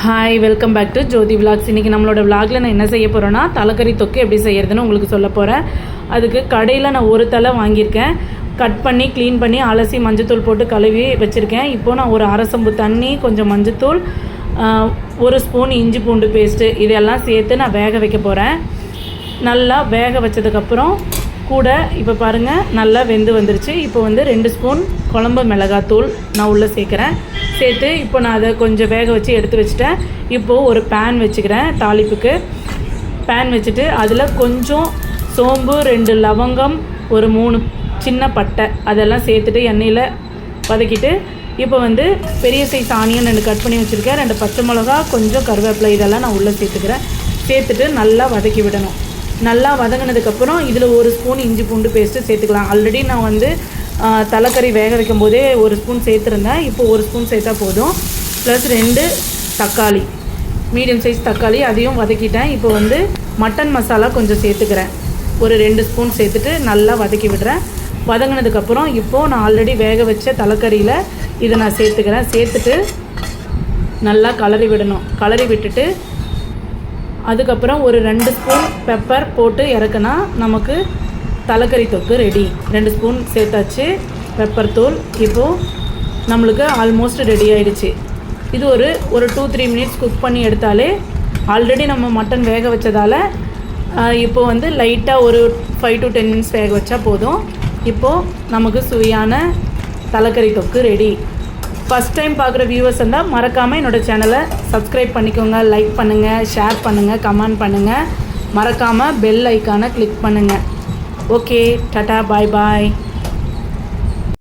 Hi, welcome back to Jyothi vlogs. இன்றைக்கி நம்மளோட விலாகில் நான் என்ன செய்ய போகிறேன்னா தலைக்கறி தொக்கு எப்படி செய்கிறதுன்னு உங்களுக்கு சொல்ல போகிறேன். அதுக்கு கடையில் நான் ஒரு தலை வாங்கியிருக்கேன். கட் பண்ணி க்ளீன் பண்ணி அலசி மஞ்சத்தூள் போட்டு கழுவி வச்சுருக்கேன். இப்போது நான் ஒரு அரை சொம்பு தண்ணி, கொஞ்சம் மஞ்சத்தூள், ஒரு ஸ்பூன் இஞ்சி பூண்டு பேஸ்ட்டு இதெல்லாம் சேர்த்து நான் வேக வைக்க போகிறேன். நல்லா வேக வச்சதுக்கப்புறம் கூட இப்போ பாருங்கள் நல்லா வெந்து வந்துருச்சு. இப்போ வந்து 2 ஸ்பூன் குழம்பு மிளகாத்தூள் நான் உள்ளே சேர்க்குறேன். சேர்த்து இப்போ நான் அதை கொஞ்சம் வேக வச்சு எடுத்து வச்சுட்டேன். இப்போது ஒரு பேன் வச்சுக்கிறேன். தாளிப்புக்கு பேன் வச்சுட்டு அதில் கொஞ்சம் சோம்பு, 2 லவங்கம், ஒரு 3 சின்ன பட்டை அதெல்லாம் சேர்த்துட்டு எண்ணெயில் வதக்கிட்டு இப்போ வந்து பெரிய சைஸ் ஆனியன் 2 கட் பண்ணி வச்சுருக்கேன். 2 பச்சை மிளகா, கொஞ்சம் கருவேப்பிலை இதெல்லாம் நான் உள்ளே சேர்த்துக்கிறேன். சேர்த்துட்டு நல்லா வதக்கி விடணும். நல்லா வதங்கினதுக்கப்புறம் இதில் ஒரு ஸ்பூன் இஞ்சி பூண்டு பேஸ்ட்டு சேர்த்துக்கலாம். ஆல்ரெடி நான் வந்து தலைக்கறி வேக வைக்கும் போதே ஒரு ஸ்பூன் சேர்த்துருந்தேன். இப்போ ஒரு ஸ்பூன் சேர்த்தா போதும். ப்ளஸ் 2 தக்காளி, மீடியம் சைஸ் தக்காளி அதையும் வதக்கிட்டேன். இப்போ வந்து மட்டன் மசாலா கொஞ்சம் சேர்த்துக்கிறேன். ஒரு 2 ஸ்பூன் சேர்த்துட்டு நல்லா வதக்கி விடுறேன். வதங்கினதுக்கப்புறம் இப்போது நான் ஆல்ரெடி வேக வச்ச தலைக்கறியில் இதை நான் சேர்த்துக்கிறேன். சேர்த்துட்டு நல்லா கலரி விடணும். கலரி விட்டுட்டு அதுக்கப்புறம் ஒரு 2 ஸ்பூன் பெப்பர் போட்டு இறக்குனா நமக்கு தலைக்கறி தொக்கு ரெடி. 2 ஸ்பூன் சேர்த்தாச்சு பெப்பர் தூள். இப்போது நம்மளுக்கு ஆல்மோஸ்ட் ரெடி ஆகிடுச்சு. இது ஒரு 2-3 மினிட்ஸ் குக் பண்ணி எடுத்தாலே ஆல்ரெடி நம்ம மட்டன் வேக வச்சதால் இப்போ வந்து லைட்டாக ஒரு 5 to 10 மினிட்ஸ் வேக வச்சா போதும். இப்போது நமக்கு சுவையான தலைக்கறி தொக்கு ரெடி. ஃபஸ்ட் டைம் பார்க்குற வியூவர்ஸ் இருந்தால் மறக்காமல் என்னோடய சேனலை சப்ஸ்கிரைப் பண்ணிக்கோங்க. லைக் பண்ணுங்கள், ஷேர் பண்ணுங்கள், கமெண்ட் பண்ணுங்கள். மறக்காமல் பெல் ஐக்கானை கிளிக் பண்ணுங்கள். ஓகே, டாடா, பாய் பாய்.